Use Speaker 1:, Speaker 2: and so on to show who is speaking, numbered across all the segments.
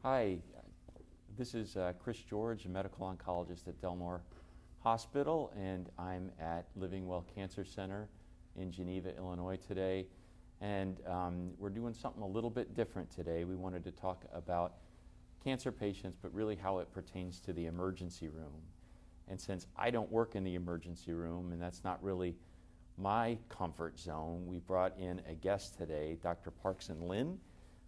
Speaker 1: Hi, this is Chris George, a medical oncologist at Del Mar Hospital, and I'm at Living Well Cancer Center in Geneva, Illinois today. And we're doing something a little bit different today. We wanted to talk about cancer patients, but really how it pertains to the emergency room. And since I don't work in the emergency room, and that's not really my comfort zone, we brought in a guest today, Dr. Parkson Lin,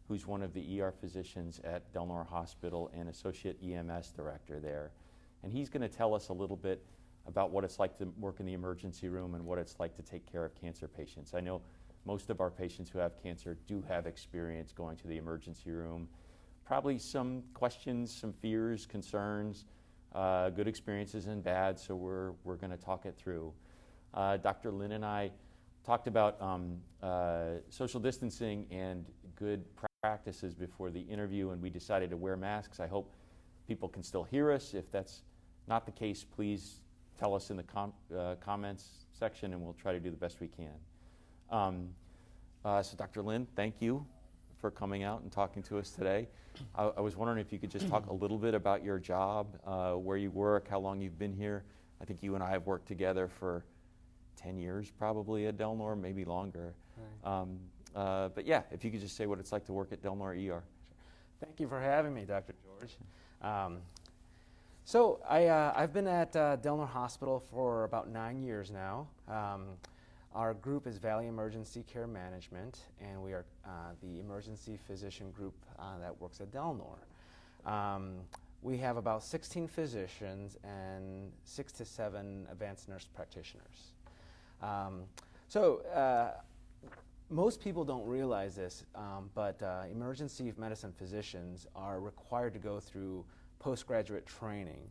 Speaker 1: who's one of the ER physicians at Del Mar Hospital and Associate EMS Director there. And he's going to tell us a little bit about what it's like to work in the emergency room and what it's like to take care of cancer patients. I know most of our patients who have cancer do have experience going to the emergency room. Probably some questions, some fears, concerns, good experiences and bad, so we're going to talk it through. Dr. Lin and I talked about social distancing and good practices before the interview, and we decided to wear masks. I hope people can still hear us. If that's not the case, please tell us in the comments section, and we'll try to do the best we can. So Dr. Lin, thank you for coming out and talking to us today. I was wondering if you could just talk a little bit about your job, where you work, how long you've been here. I think you and I have worked together for 10 years probably at Del Mar, maybe longer. Right. But yeah, if you could just say what it's like to work at Del Mar ER. Sure.
Speaker 2: Thank you for having me, Dr. George. So I've been at Del Mar Hospital for about 9 years now. Our group is Valley Emergency Care Management, and we are the emergency physician group that works at Del Mar. We have about 16 physicians and 6 to 7 advanced nurse practitioners. Most people don't realize this, but emergency medicine physicians are required to go through postgraduate training.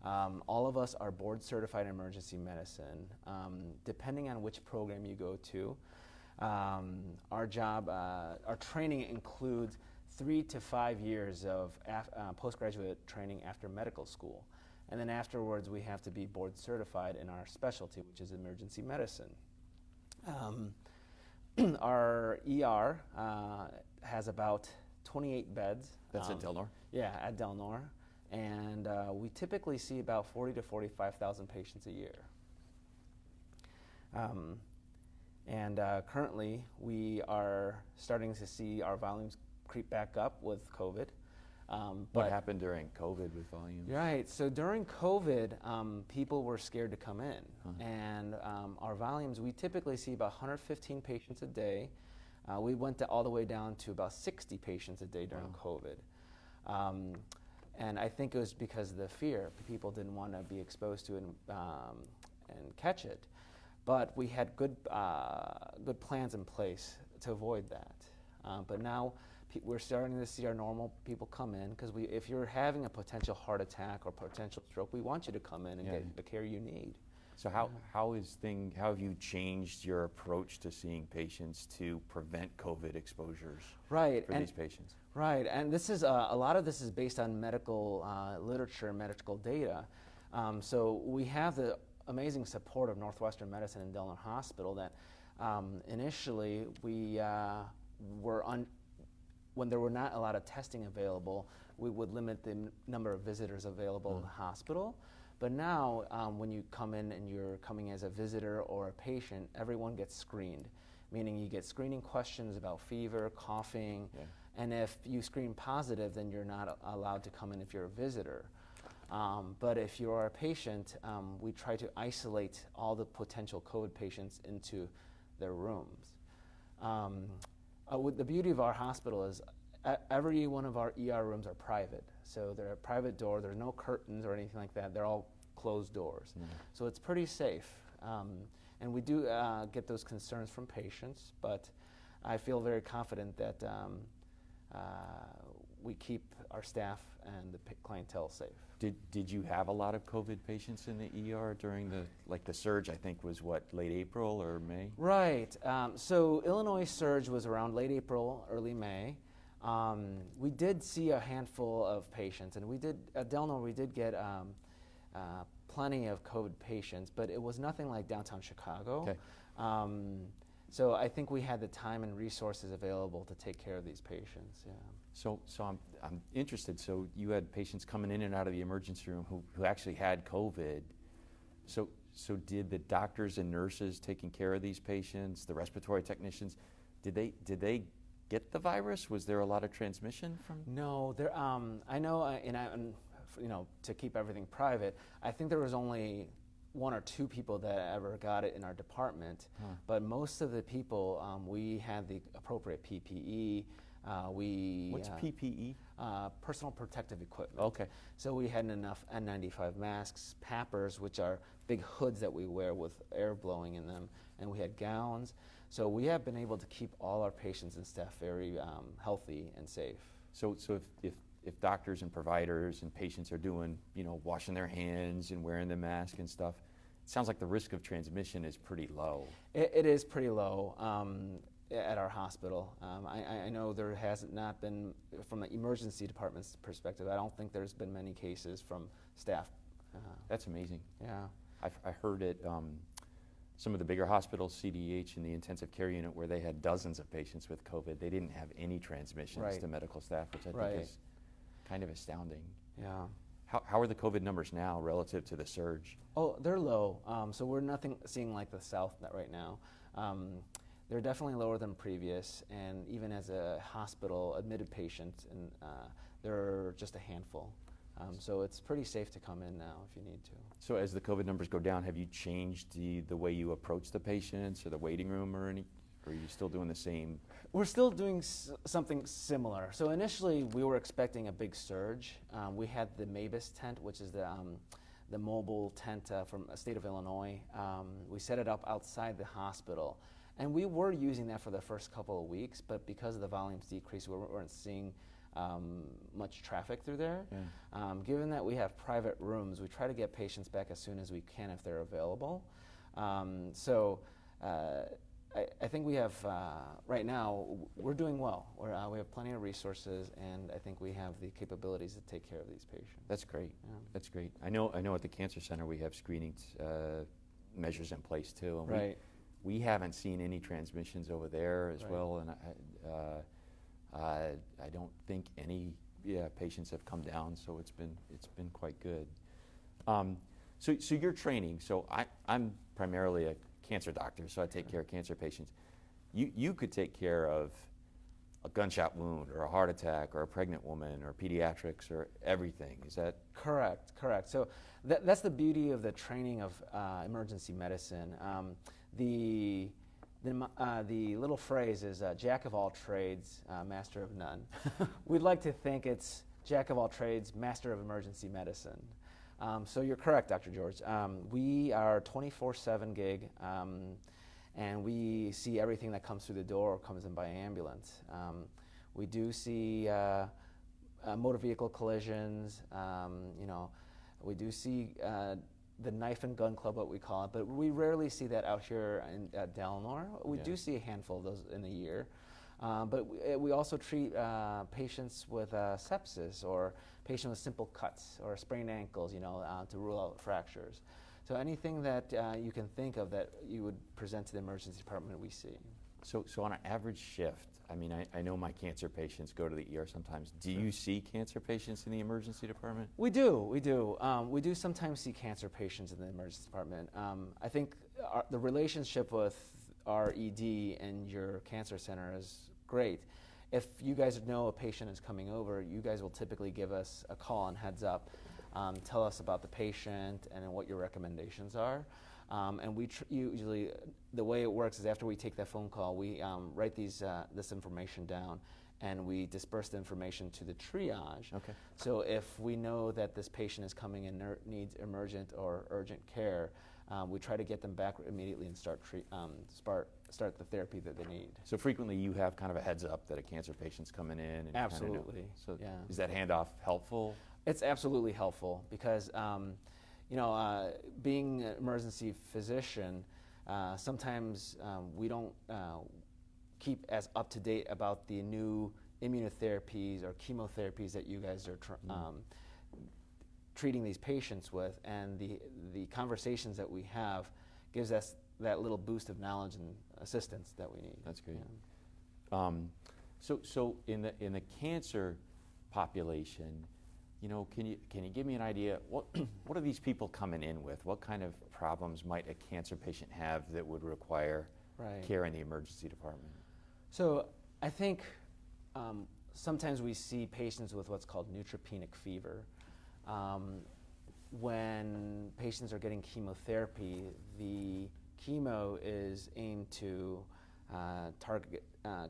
Speaker 2: All of us are board certified in emergency medicine. Depending on which program you go to, our training includes 3 to 5 years of postgraduate training after medical school. And then afterwards, we have to be board certified in our specialty, which is emergency medicine. Our ER has about 28 beds.
Speaker 1: That's at Del Mar?
Speaker 2: Yeah, at Del Mar. And we typically see about 40 to 45,000 patients a year. Currently, we are starting to see our volumes creep back up with COVID.
Speaker 1: What happened during COVID with volumes?
Speaker 2: Right, so during COVID, people were scared to come in. And our volumes, we typically see about 115 patients a day. We went all the way down to about 60 patients a day during COVID. And I think it was because of the fear. People didn't want to be exposed to it and catch it. But we had good plans in place to avoid that. But now we're starting to see our normal people come in, because if you're having a potential heart attack or potential stroke, we want you to come in and get the care you need.
Speaker 1: So how have you changed your approach to seeing patients to prevent COVID exposures for these patients?
Speaker 2: Right, and this is a lot of this is based on medical literature and medical data. So we have the amazing support of Northwestern Medicine and Del Mar Hospital that initially we when there were not a lot of testing available, we would limit the number of visitors available in the hospital. But now, when you come in and you're coming as a visitor or a patient, everyone gets screened, meaning you get screening questions about fever, coughing, and if you screen positive, then you're not allowed to come in if you're a visitor. But if you are a patient, we try to isolate all the potential COVID patients into their rooms. The beauty of our hospital is every one of our ER rooms are private. So they're a private door, there are no curtains or anything like that, they're all closed doors. So it's pretty safe. And we do get those concerns from patients, but I feel very confident that we keep our staff and the clientele safe.
Speaker 1: Did you have a lot of COVID patients in the ER during the surge? I think was what, late April or May?
Speaker 2: Right. So Illinois surge was around late April, early May. We did see a handful of patients, and at Del Mar we did get plenty of COVID patients, but it was nothing like downtown Chicago.
Speaker 1: Okay.
Speaker 2: So I think we had the time and resources available to take care of these patients. Yeah.
Speaker 1: So I'm interested. So you had patients coming in and out of the emergency room who actually had COVID. So did the doctors and nurses taking care of these patients, the respiratory technicians, did they get the virus? Was there a lot of transmission from?
Speaker 2: No, there. I know, and to keep everything private, I think there was only 1 or 2 people that ever got it in our department. But most of the people, we had the appropriate PPE.
Speaker 1: What's PPE?
Speaker 2: Personal protective equipment.
Speaker 1: Okay.
Speaker 2: So we had enough N95 masks, PAPRs, which are big hoods that we wear with air blowing in them, and we had gowns. So we have been able to keep all our patients and staff very healthy and safe.
Speaker 1: So if doctors and providers and patients are doing, washing their hands and wearing the mask and stuff, it sounds like the risk of transmission is pretty low.
Speaker 2: It is pretty low at our hospital. I know there has not been, from the emergency department's perspective, I don't think there's been many cases from staff.
Speaker 1: That's amazing.
Speaker 2: Yeah.
Speaker 1: I heard it. Some of the bigger hospitals, CDH and the intensive care unit, where they had dozens of patients with COVID, they didn't have any transmissions to medical staff, which I think is kind of astounding.
Speaker 2: Yeah.
Speaker 1: How are the COVID numbers now relative to the surge?
Speaker 2: Oh, they're low. So we're seeing like the South right now. They're definitely lower than previous, and even as a hospital admitted patient, and they're just a handful. So it's pretty safe to come in now if you need to.
Speaker 1: So as the COVID numbers go down, have you changed the way you approach the patients or the waiting room or are you still doing the same?
Speaker 2: We're still doing something similar. So initially we were expecting a big surge. We had the busiest tent, which is the mobile tent from the state of Illinois. We set it up outside the hospital. And we were using that for the first couple of weeks, but because of the volumes decreased, we weren't seeing much traffic through there. Yeah. Given that we have private rooms, we try to get patients back as soon as we can if they're available. I think we have, right now, we're doing well. We have plenty of resources, and I think we have the capabilities to take care of these patients.
Speaker 1: That's great.
Speaker 2: Yeah.
Speaker 1: That's great. I know at the Cancer Center we have screening measures in place too. And we haven't seen any transmissions over there as well, and I don't think any patients have come down, so it's been quite good. So you're training. So I'm primarily a cancer doctor, so I take care of cancer patients. You could take care of a gunshot wound or a heart attack or a pregnant woman or pediatrics or everything. Is that
Speaker 2: correct? So that's the beauty of the training of emergency medicine. The little phrase is jack of all trades, master of none. We'd like to think it's jack of all trades, master of emergency medicine. So you're correct, Dr. George. We are 24/7 gig, and we see everything that comes through the door or comes in by ambulance. We do see motor vehicle collisions. We do see the knife and gun club, what we call it, but we rarely see that out here at Delnor. We do see a handful of those in a year. But we also treat patients with sepsis or patients with simple cuts or sprained ankles, to rule out fractures. So anything that you can think of that you would present to the emergency department, we see.
Speaker 1: So on an average shift, I know my cancer patients go to the ER sometimes. Do you see cancer patients in the emergency department?
Speaker 2: We do. We do sometimes see cancer patients in the emergency department. I think the relationship with our ED and your cancer center is great. If you guys know a patient is coming over, you guys will typically give us a call and heads up, tell us about the patient and what your recommendations are. And we usually, the way it works is after we take that phone call, we write this information down, and we disperse the information to the triage. Okay. So if we know that this patient is coming and needs emergent or urgent care, we try to get them back immediately and start the therapy that they need.
Speaker 1: So frequently you have kind of a heads up that a cancer patient's coming in. And
Speaker 2: absolutely.
Speaker 1: So is that handoff helpful?
Speaker 2: It's absolutely helpful because being an emergency physician, sometimes we don't keep as up to date about the new immunotherapies or chemotherapies that you guys are treating these patients with, and the conversations that we have gives us that little boost of knowledge and assistance that we need.
Speaker 1: That's great.
Speaker 2: Yeah.
Speaker 1: So in the cancer population, can you give me an idea, what are these people coming in with? What kind of problems might a cancer patient have that would require care in the emergency department?
Speaker 2: So I think sometimes we see patients with what's called neutropenic fever. When patients are getting chemotherapy, the chemo is aimed to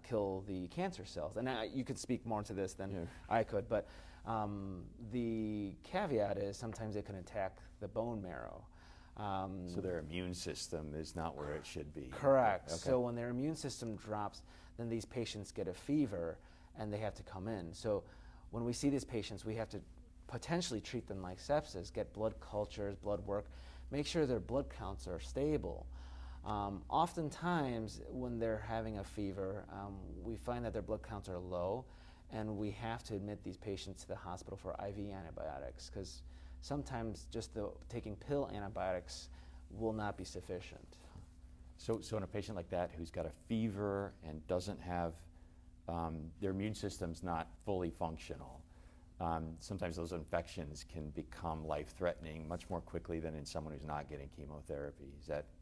Speaker 2: kill the cancer cells. And you could speak more to this than I could, but the caveat is sometimes it can attack the bone marrow.
Speaker 1: So their immune system is not where it should be.
Speaker 2: Correct.
Speaker 1: Okay.
Speaker 2: So when their immune system drops, then these patients get a fever and they have to come in. So when we see these patients, we have to potentially treat them like sepsis, get blood cultures, blood work, make sure their blood counts are stable. Oftentimes, when they're having a fever, we find that their blood counts are low, and we have to admit these patients to the hospital for IV antibiotics, because sometimes just taking pill antibiotics will not be sufficient.
Speaker 1: So in a patient like that who's got a fever and doesn't have, their immune system's not fully functional, sometimes those infections can become life-threatening much more quickly than in someone who's not getting chemotherapy.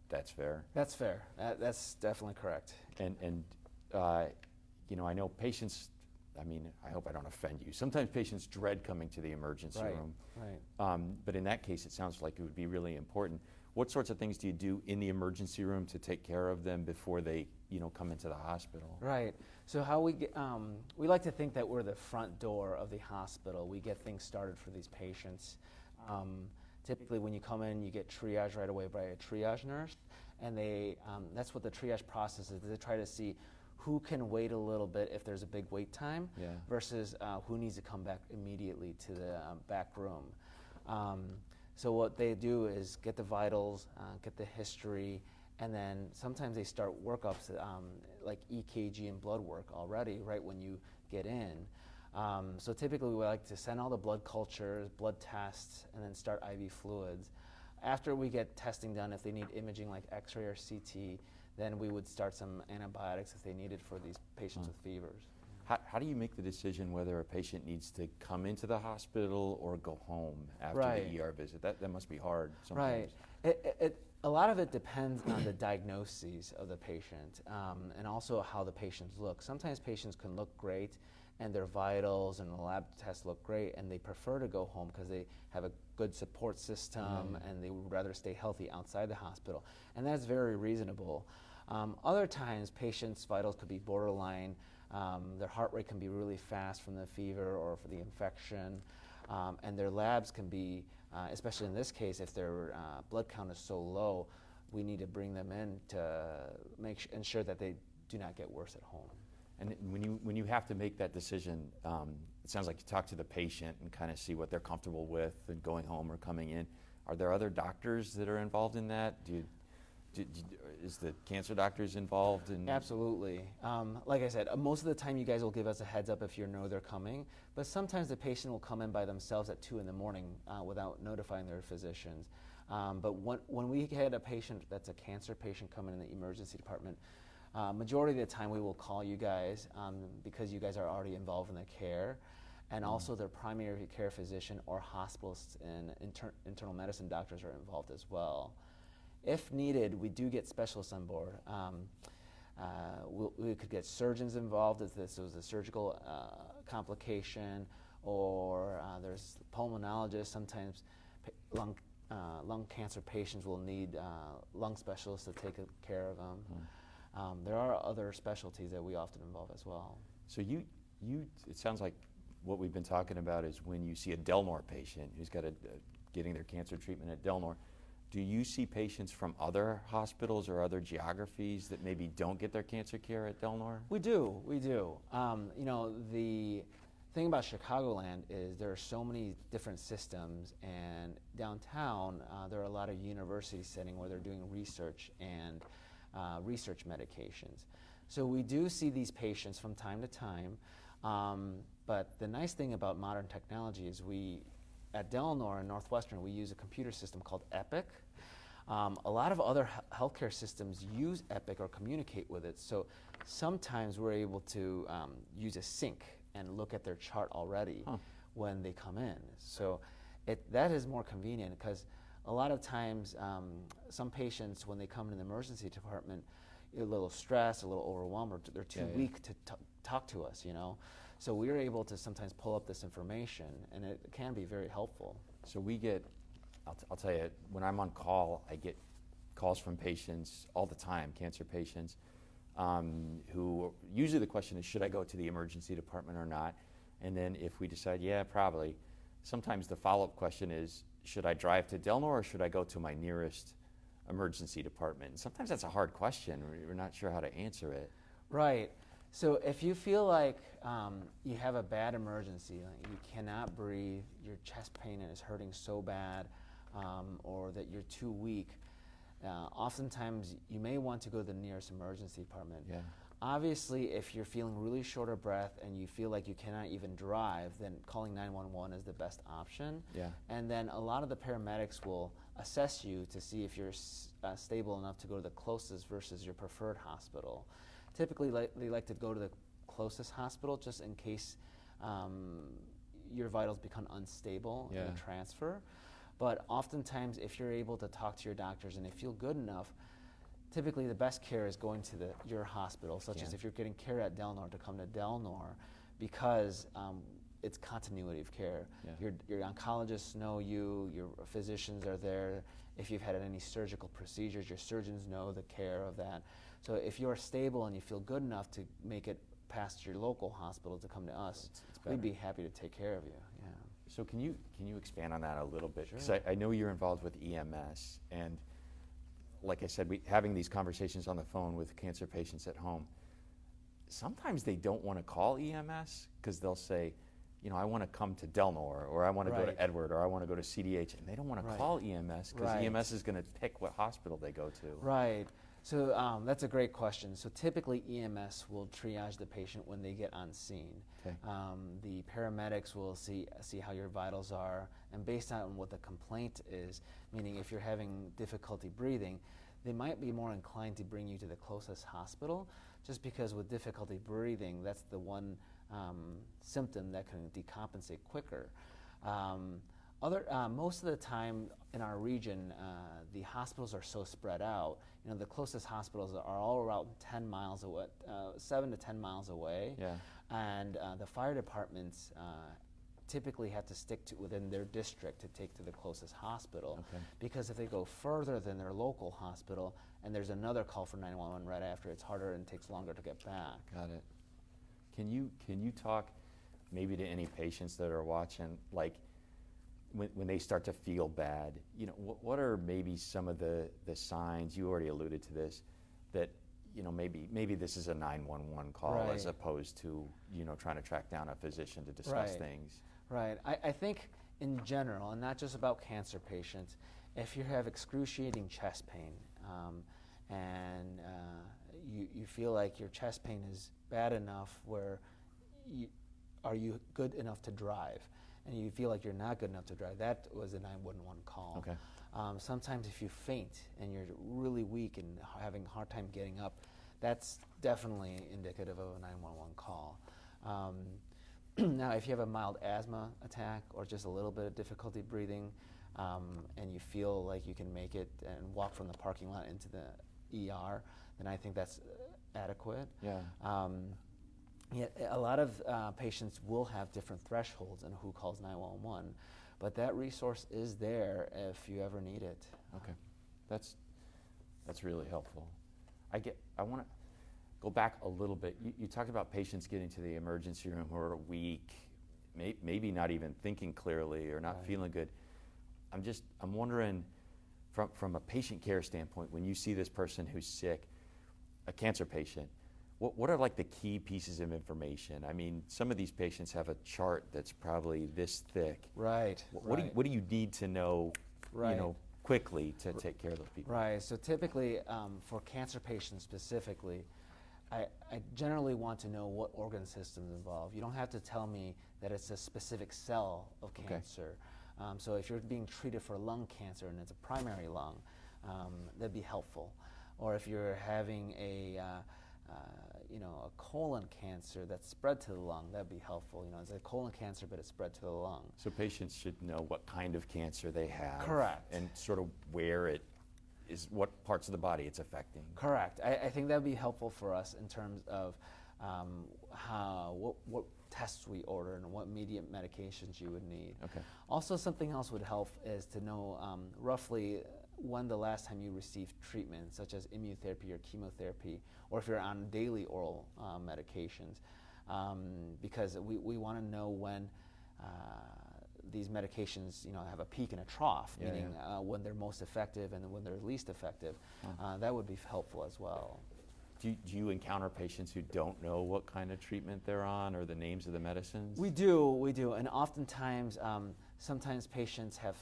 Speaker 1: That's fair?
Speaker 2: That's fair. That's definitely correct.
Speaker 1: And I know patients, I hope I don't offend you. Sometimes patients dread coming to the emergency room.
Speaker 2: Right.
Speaker 1: But in that case, it sounds like it would be really important. What sorts of things do you do in the emergency room to take care of them before they, come into the hospital?
Speaker 2: Right. So how we like to think that we're the front door of the hospital. We get things started for these patients. Typically, when you come in, you get triage right away by a triage nurse, and that's what the triage process is. They try to see who can wait a little bit if there's a big wait time versus who needs to come back immediately to the back room. So what they do is get the vitals, get the history, and then sometimes they start workups like EKG and blood work already right when you get in. So typically we like to send all the blood cultures, blood tests, and then start IV fluids. After we get testing done, if they need imaging like X-ray or CT, then we would start some antibiotics if they needed for these patients with fevers.
Speaker 1: How do you make the decision whether a patient needs to come into the hospital or go home after the ER visit? That must be hard sometimes.
Speaker 2: Right. A lot of it depends on the diagnoses of the patient and also how the patients look. Sometimes patients can look great and their vitals and the lab tests look great and they prefer to go home because they have a good support system and they would rather stay healthy outside the hospital. And that's very reasonable. Other times patients' vitals could be borderline. Their heart rate can be really fast from the fever or for the infection. And their labs can be, especially in this case, if their blood count is so low, we need to bring them in to ensure that they do not get worse at home.
Speaker 1: And when you have to make that decision, it sounds like you talk to the patient and kind of see what they're comfortable with and going home or coming in. Are there other doctors that are involved in that? Is the cancer doctors involved in?
Speaker 2: Absolutely. Like I said, most of the time you guys will give us a heads up if you know they're coming, but sometimes the patient will come in by themselves at 2 in the morning without notifying their physicians. But when we had a patient that's a cancer patient coming in the emergency department, majority of the time we will call you guys because you guys are already involved in the care, and also their primary care physician or hospitalists and internal medicine doctors are involved as well. If needed, we do get specialists on board. We could get surgeons involved if this was a surgical complication, or there's pulmonologists. Sometimes lung cancer patients will need lung specialists to take care of them. There are other specialties that we often involve as well.
Speaker 1: So it sounds like what we've been talking about is when you see a Delnor patient who's getting their cancer treatment at Delnor, do you see patients from other hospitals or other geographies that maybe don't get their cancer care at Delnor?
Speaker 2: We do. The thing about Chicagoland is there are so many different systems, and downtown there are a lot of university settings where they're doing research and research medications. So we do see these patients from time to time, but the nice thing about modern technology is at Delnor and Northwestern, we use a computer system called Epic. A lot of other healthcare systems use Epic or communicate with it. So sometimes we're able to use a sync and look at their chart already when they come in. So that is more convenient because a lot of times some patients, when they come in the emergency department, a little stressed, a little overwhelmed, or they're too weak to talk to us, you know. So we're able to sometimes pull up this information, and it can be very helpful.
Speaker 1: So we get, I'll tell you, when I'm on call, I get calls from patients all the time, cancer patients, who usually the question is, should I go to the emergency department or not? And then if we decide, yeah, probably, sometimes the follow-up question is, should I drive to Delnor or should I go to my nearest emergency department? And sometimes that's a hard question. We're not sure how to answer it.
Speaker 2: Right. So if you feel like you have a bad emergency, like you cannot breathe, your chest pain is hurting so bad, or that you're too weak, oftentimes you may want to go to the nearest emergency department.
Speaker 1: Yeah.
Speaker 2: Obviously, if you're feeling really short of breath and you feel like you cannot even drive, then calling 911 is the best option.
Speaker 1: Yeah.
Speaker 2: And then a lot of the paramedics will assess you to see if you're stable enough to go to the closest versus your preferred hospital. Typically, they like to go to the closest hospital just in case your vitals become unstable in the transfer. But oftentimes, if you're able to talk to your doctors and they feel good enough, typically the best care is going to your hospital, such as if you're getting care at Delnor, to come to Delnor, because it's continuity of care.
Speaker 1: Yeah.
Speaker 2: Your oncologists know you, your physicians are there. If you've had any surgical procedures, your surgeons know the care of that. So if you're stable and you feel good enough to make it past your local hospital to come to us, we'd be happy to take care of you. Yeah.
Speaker 1: So can you expand on that a little bit?
Speaker 2: Sure.
Speaker 1: Because I know you're involved with EMS, and like I said, having these conversations on the phone with cancer patients at home, sometimes they don't want to call EMS because they'll say, you know, I want to come to Delnor, or I want to go to Edward, or I want to go to CDH, and they don't want to call EMS because EMS is going to pick what hospital they go to.
Speaker 2: Right. So that's a great question. So typically EMS will triage the patient when they get on scene.
Speaker 1: Okay.
Speaker 2: The paramedics will see how your vitals are, and based on what the complaint is, meaning if you're having difficulty breathing, they might be more inclined to bring you to the closest hospital, just because with difficulty breathing, that's the one symptom that can decompensate quicker. Most of the time in our region, the hospitals are so spread out. You know, the closest hospitals are all around 10 miles away, 7 to 10 miles away.
Speaker 1: Yeah.
Speaker 2: And the fire departments typically have to stick to within their district to take to the closest hospital.
Speaker 1: Okay.
Speaker 2: Because if they go further than their local hospital and there's another call for 911 right after, it's harder and takes longer to get back.
Speaker 1: Got it. Can you talk maybe to any patients that are watching, like when they start to feel bad, you know, what are maybe some of the signs, you already alluded to this, that, you know, maybe this is a 911 call as opposed to, you know, trying to track down a physician to discuss things?
Speaker 2: Right. I think in general, and not just about cancer patients, if you have excruciating chest pain and you feel like your chest pain is bad enough where are you good enough to drive? And you feel like you're not good enough to drive, that was a 911 call.
Speaker 1: Okay.
Speaker 2: Sometimes if you faint and you're really weak and having a hard time getting up, that's definitely indicative of a 911 call. Now, if you have a mild asthma attack or just a little bit of difficulty breathing, and you feel like you can make it and walk from the parking lot into the ER, then I think that's adequate.
Speaker 1: Yeah.
Speaker 2: Yeah, a lot of patients will have different thresholds in who calls 911, but that resource is there if you ever need it.
Speaker 1: Okay, that's really helpful. I want to go back a little bit. You talked about patients getting to the emergency room who are weak, maybe not even thinking clearly or not feeling good. I'm wondering, from a patient care standpoint, when you see this person who's sick, a cancer patient, what are like the key pieces of information? I mean, some of these patients have a chart that's probably this thick.
Speaker 2: Right.
Speaker 1: What do you need to know, you know, quickly to take care of those people?
Speaker 2: Right. So typically, for cancer patients specifically, I generally want to know what organ system's involved. You don't have to tell me that it's a specific cell of cancer. So if you're being treated for lung cancer and it's a primary lung, that'd be helpful. Or if you're having a colon cancer that's spread to the lung, that'd be helpful. It's a colon cancer, but it's spread to the lung.
Speaker 1: So patients should know what kind of cancer they have.
Speaker 2: Correct.
Speaker 1: And sort of where it is, what parts of the body it's affecting.
Speaker 2: Correct. I think that'd be helpful for us in terms of what tests we order and what immediate medications you would need.
Speaker 1: Okay.
Speaker 2: Also, something else would help is to know roughly when the last time you received treatment, such as immunotherapy or chemotherapy, or if you're on daily oral medications, because we want to know when these medications, have a peak and a trough, meaning when they're most effective and when they're least effective. That would be helpful as well.
Speaker 1: Do you encounter patients who don't know what kind of treatment they're on or the names of the medicines?
Speaker 2: We do, and oftentimes, sometimes patients have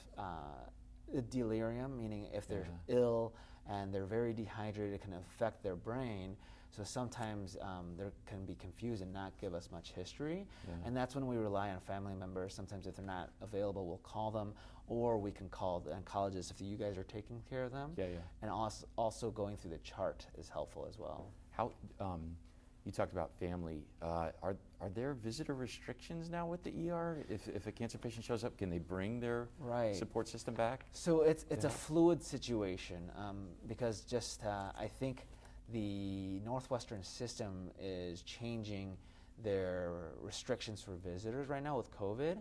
Speaker 2: delirium, meaning if they're ill and they're very dehydrated, it can affect their brain. So sometimes they can be confused and not give us much history. And that's when we rely on family members. Sometimes if they're not available, we'll call them, or we can call the oncologist if you guys are taking care of them. And also going through the chart is helpful as well.
Speaker 1: How, you talked about family. Are there visitor restrictions now with the ER? If a cancer patient shows up, can they bring their support system back?
Speaker 2: So it's a fluid situation because just I think the Northwestern system is changing their restrictions for visitors right now with COVID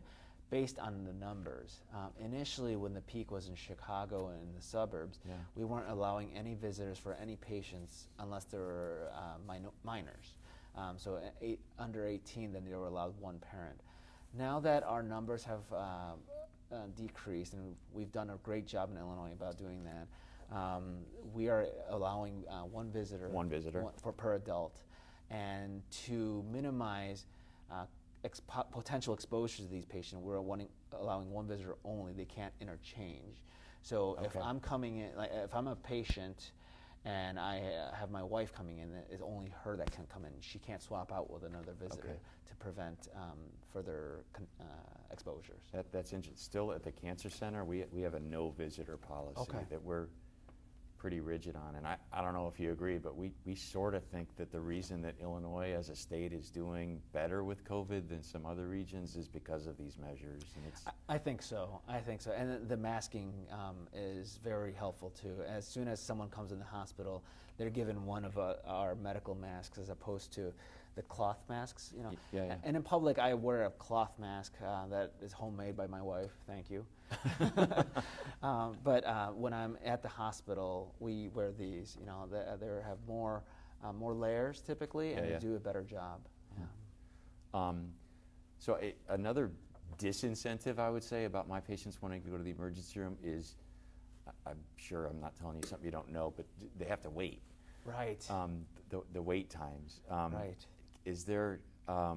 Speaker 2: based on the numbers. Initially, when the peak was in Chicago and in the suburbs, we weren't allowing any visitors for any patients unless they were minors. So under 18, then they were allowed one parent. Now that our numbers have decreased, and we've done a great job in Illinois about doing that, we are allowing one visitor per adult, and to minimize potential exposures to these patients, we're allowing one visitor only. They can't interchange. So if I'm coming in, if I'm a patient and I have my wife coming in, it's only her that can come in. She can't swap out with another visitor to prevent further exposures.
Speaker 1: That's interesting. Still at the cancer center, we have a no visitor policy that we're pretty rigid on. And I don't know if you agree, but we sort of think that the reason that Illinois as a state is doing better with COVID than some other regions is because of these measures. And
Speaker 2: I think so. And the masking is very helpful too. As soon as someone comes in the hospital, they're given one of our medical masks as opposed to the cloth masks. And in public, I wear a cloth mask that is homemade by my wife. Thank you. But when I'm at the hospital, we wear these. They have more layers typically, and they do a better job.
Speaker 1: So another disincentive I would say about my patients wanting to go to the emergency room is, I'm sure I'm not telling you something you don't know, but they have to wait.
Speaker 2: Right.
Speaker 1: The wait times.
Speaker 2: Right.
Speaker 1: Is there? Are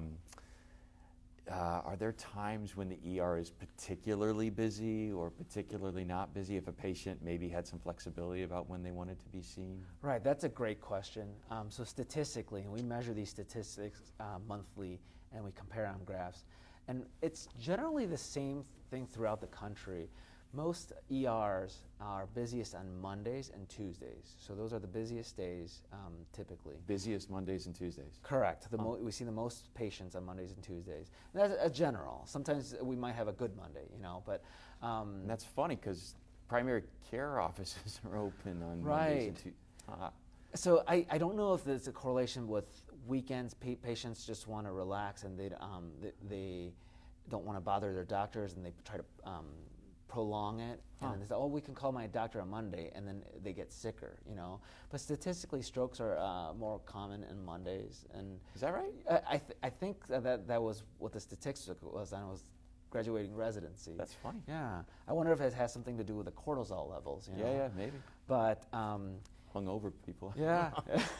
Speaker 1: there times when the ER is particularly busy or particularly not busy if a patient maybe had some flexibility about when they wanted to be seen?
Speaker 2: Right, that's a great question. So statistically, and we measure these statistics monthly, and we compare on graphs, and it's generally the same thing throughout the country. Most ERs are busiest on Mondays and Tuesdays. So those are the busiest days typically.
Speaker 1: Busiest Mondays and Tuesdays?
Speaker 2: Correct. We see the most patients on Mondays and Tuesdays. And that's a general. Sometimes we might have a good Monday, but...
Speaker 1: that's funny because primary care offices are open on Mondays and Tuesdays.
Speaker 2: So I don't know if there's a correlation with weekends. Patients just want to relax and they don't want to bother their doctors, and they try to prolong it, and then they say, we can call my doctor on Monday, and then they get sicker, But statistically, strokes are more common on Mondays. And
Speaker 1: is that right?
Speaker 2: I think that was what the statistic was, and I was graduating residency.
Speaker 1: That's funny.
Speaker 2: Yeah. I wonder if it has something to do with the cortisol levels,
Speaker 1: Yeah, maybe.
Speaker 2: But...
Speaker 1: hungover people.
Speaker 2: Yeah.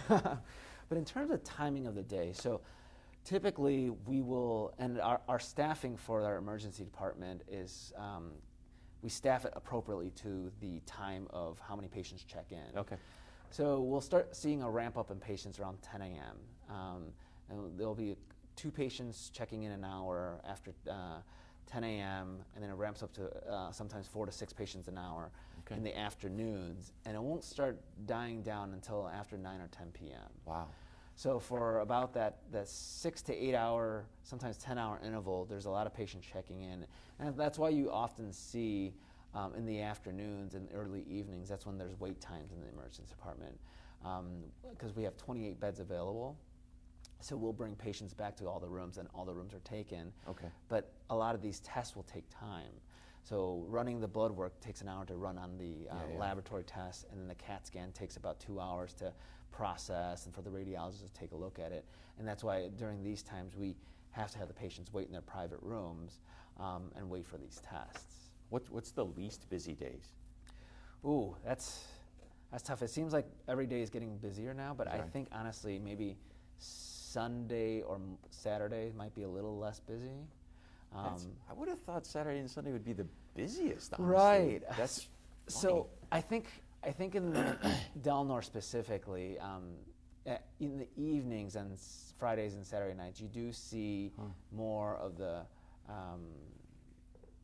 Speaker 2: But in terms of timing of the day, so typically we will, and our staffing for our emergency department is, we staff it appropriately to the time of how many patients check in.
Speaker 1: Okay.
Speaker 2: So we'll start seeing a ramp up in patients around 10 a.m. And there'll be 2 patients checking in an hour after 10 a.m. and then it ramps up to sometimes 4 to 6 patients an hour. in the afternoons, and it won't start dying down until after 9 or 10 p.m.
Speaker 1: Wow.
Speaker 2: So for about that 6 to 8 hour, sometimes 10-hour interval, there's a lot of patients checking in. And that's why you often see in the afternoons and early evenings, that's when there's wait times in the emergency department. Because we have 28 beds available. So we'll bring patients back to all the rooms, and all the rooms are taken.
Speaker 1: Okay.
Speaker 2: But a lot of these tests will take time. So running the blood work takes an hour to run on the laboratory tests, and then the CAT scan takes about 2 hours to process and for the radiologist to take a look at it. And that's why during these times we have to have the patients wait in their private rooms and wait for these tests.
Speaker 1: What's the least busy days?
Speaker 2: Ooh, that's tough. It seems like every day is getting busier now, but
Speaker 1: Right.
Speaker 2: I think honestly maybe Sunday or Saturday might be a little less busy.
Speaker 1: I would have thought Saturday and Sunday would be the busiest, honestly.
Speaker 2: Right.
Speaker 1: That's
Speaker 2: So I think in Del Nor specifically, in the evenings and Fridays and Saturday nights, you do see more of the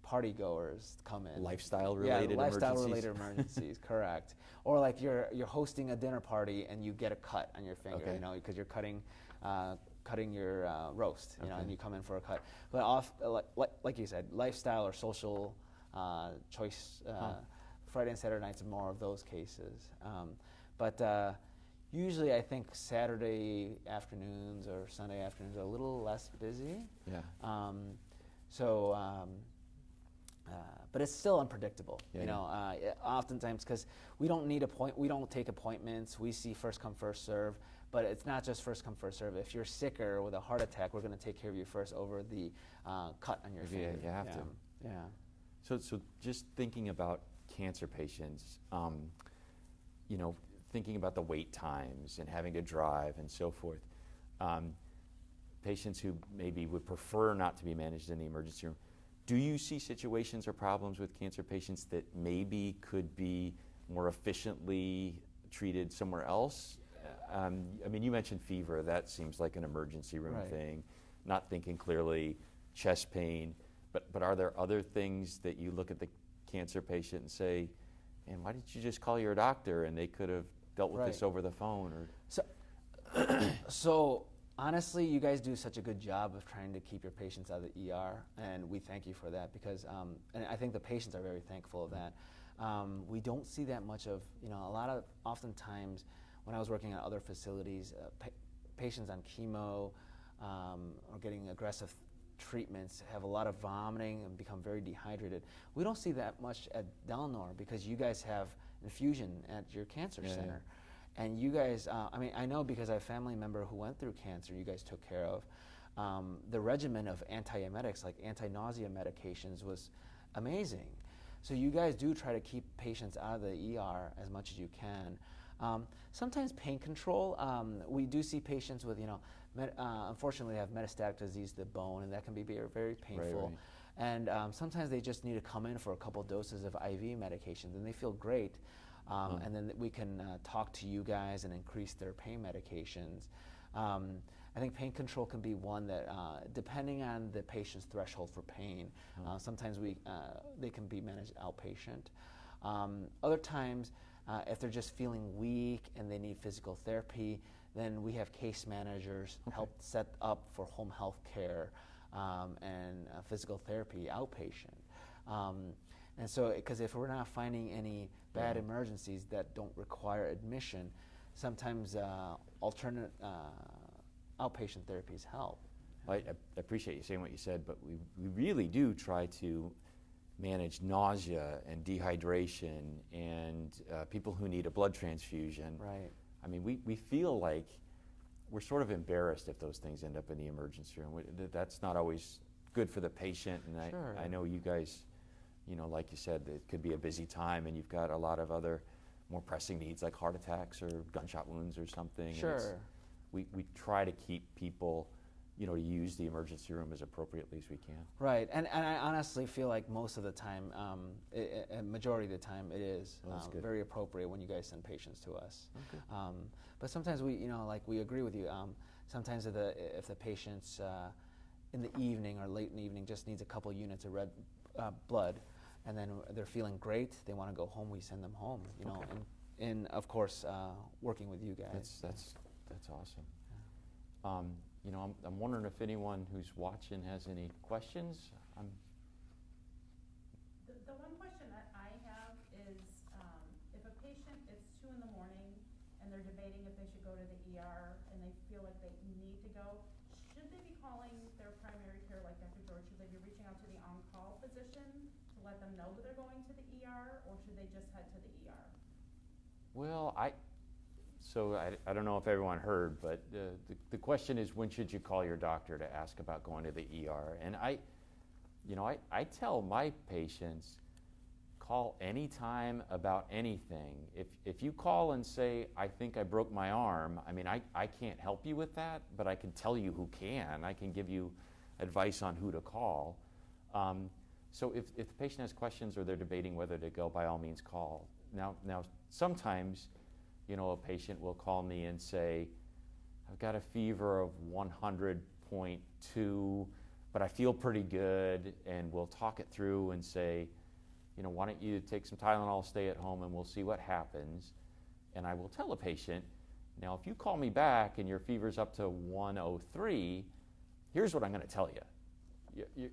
Speaker 2: party goers come in.
Speaker 1: Lifestyle-related
Speaker 2: lifestyle-related emergencies, correct. Or like you're hosting a dinner party and you get a cut on your finger,
Speaker 1: Okay.
Speaker 2: because you're cutting your roast,
Speaker 1: Okay.
Speaker 2: and you come in for a cut. But like you said, lifestyle or social choice. Friday and Saturday nights are more of those cases. But usually I think Saturday afternoons or Sunday afternoons are a little less busy.
Speaker 1: Yeah.
Speaker 2: But it's still unpredictable.
Speaker 1: Yeah,
Speaker 2: Oftentimes because we don't take appointments. We see first come first serve. But it's not just first come first serve. If you're sicker with a heart attack, we're going to take care of you first over the cut on your finger.
Speaker 1: Yeah, you have to.
Speaker 2: Yeah.
Speaker 1: So just thinking about cancer patients, thinking about the wait times and having to drive and so forth, patients who maybe would prefer not to be managed in the emergency room, do you see situations or problems with cancer patients that maybe could be more efficiently treated somewhere else? You mentioned fever. That seems like an emergency room
Speaker 2: Right.
Speaker 1: thing. Not thinking clearly, chest pain. But are there other things that you look at the cancer patient and say, man, why didn't you just call your doctor and they could have dealt with this over the phone? Or
Speaker 2: So honestly, you guys do such a good job of trying to keep your patients out of the ER, and we thank you for that because, and I think the patients are very thankful of that. We don't see that much of, oftentimes when I was working at other facilities, patients on chemo or getting aggressive treatments have a lot of vomiting and become very dehydrated. We don't see that much at Del Nor because you guys have infusion at your cancer center. And you guys, I know because I have a family member who went through cancer you guys took care of. The regimen of antiemetics, like anti-nausea medications, was amazing. So you guys do try to keep patients out of the ER as much as you can. Sometimes pain control, we do see patients with, unfortunately have metastatic disease to the bone, and that can be very, very painful.
Speaker 1: Right.
Speaker 2: And sometimes they just need to come in for a couple doses of IV medications, and they feel great. And then we can talk to you guys and increase their pain medications. I think pain control can be one that, depending on the patient's threshold for pain, sometimes they can be managed outpatient. Other times, if they're just feeling weak and they need physical therapy, then we have case managers help set up for home health care and physical therapy outpatient. And so, because if we're not finding any bad emergencies that don't require admission, sometimes alternate outpatient therapies help.
Speaker 1: I appreciate you saying what you said, but we really do try to manage nausea and dehydration and people who need a blood transfusion.
Speaker 2: Right.
Speaker 1: We feel like we're sort of embarrassed if those things end up in the emergency room. That's not always good for the patient, and
Speaker 2: Sure.
Speaker 1: I know you guys, like you said, it could be a busy time and you've got a lot of other more pressing needs like heart attacks or gunshot wounds or something.
Speaker 2: Sure.
Speaker 1: We try to keep people, to use the emergency room as appropriately as we can.
Speaker 2: Right, and I honestly feel like most of the time, a majority of the time, it is very appropriate when you guys send patients to us.
Speaker 1: Okay.
Speaker 2: But sometimes we agree with you. Sometimes if the patient's in the evening or late in the evening just needs a couple units of red blood, and then they're feeling great, they want to go home, we send them home, you know,
Speaker 1: Okay.
Speaker 2: and of course, working with you guys.
Speaker 1: That's awesome. You know, I'm wondering if anyone who's watching has any questions.
Speaker 3: The one question that I have is, if a patient is 2 in the morning and they're debating if they should go to the ER and they feel like they need to go, should they be calling their primary care, like Dr. George? Should they be reaching out to the on-call physician to let them know that they're going to the ER, or should they just head to the ER?
Speaker 1: Well, I don't know if everyone heard, but the question is, when should you call your doctor to ask about going to the ER? And I tell my patients, call anytime about anything. If you call and say, I think I broke my arm, I mean, I can't help you with that, but I can tell you who can. I can give you advice on who to call. So if the patient has questions or they're debating whether to go, by all means call. Now sometimes, you know, a patient will call me and say, I've got a fever of 100.2, but I feel pretty good, and we'll talk it through and say, you know, why don't you take some Tylenol, stay at home, and we'll see what happens. And I will tell a patient, now if you call me back and your fever's up to 103, here's what I'm going to tell you.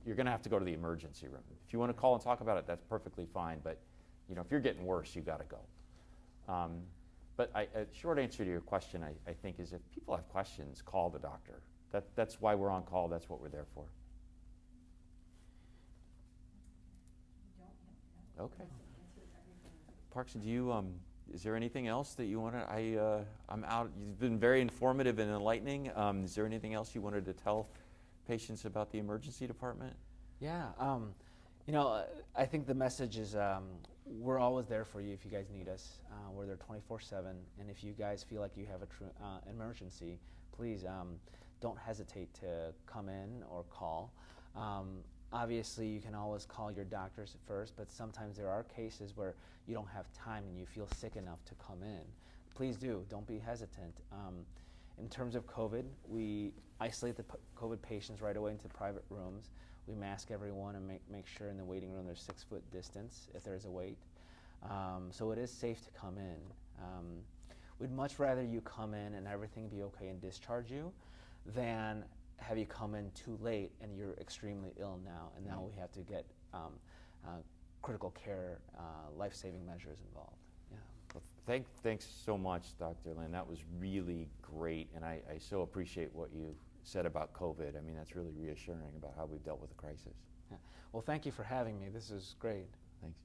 Speaker 1: You're going to have to go to the emergency room. If you want to call and talk about it, that's perfectly fine, but you know, if you're getting worse, you got to go. But a short answer to your question, I think, is if people have questions, call the doctor. That's why we're on call. That's what we're there for. Okay. Parkson, do you? Is there anything else that you want to? I'm out. You've been very informative and enlightening. Is there anything else you wanted to tell patients about the emergency department?
Speaker 2: Yeah, you know, I think the message is we're always there for you if you guys need us. We're there 24/7, and if you guys feel like you have a true emergency, please don't hesitate to come in or call. Obviously, you can always call your doctors first, but sometimes there are cases where you don't have time and you feel sick enough to come in. Please do. Don't be hesitant. In terms of COVID, we isolate the COVID patients right away into private rooms. We mask everyone and make sure in the waiting room there's 6-foot distance if there's a wait. So it is safe to come in. We'd much rather you come in and everything be okay and discharge you than have you come in too late and you're extremely ill now, and now we have to get critical care, life-saving measures involved. Yeah.
Speaker 1: Well, thanks so much, Dr. Lin. That was really great, and I so appreciate what you said about COVID. I mean, that's really reassuring about how we've dealt with the crisis.
Speaker 2: Yeah. Well, thank you for having me. This is great.
Speaker 1: Thanks.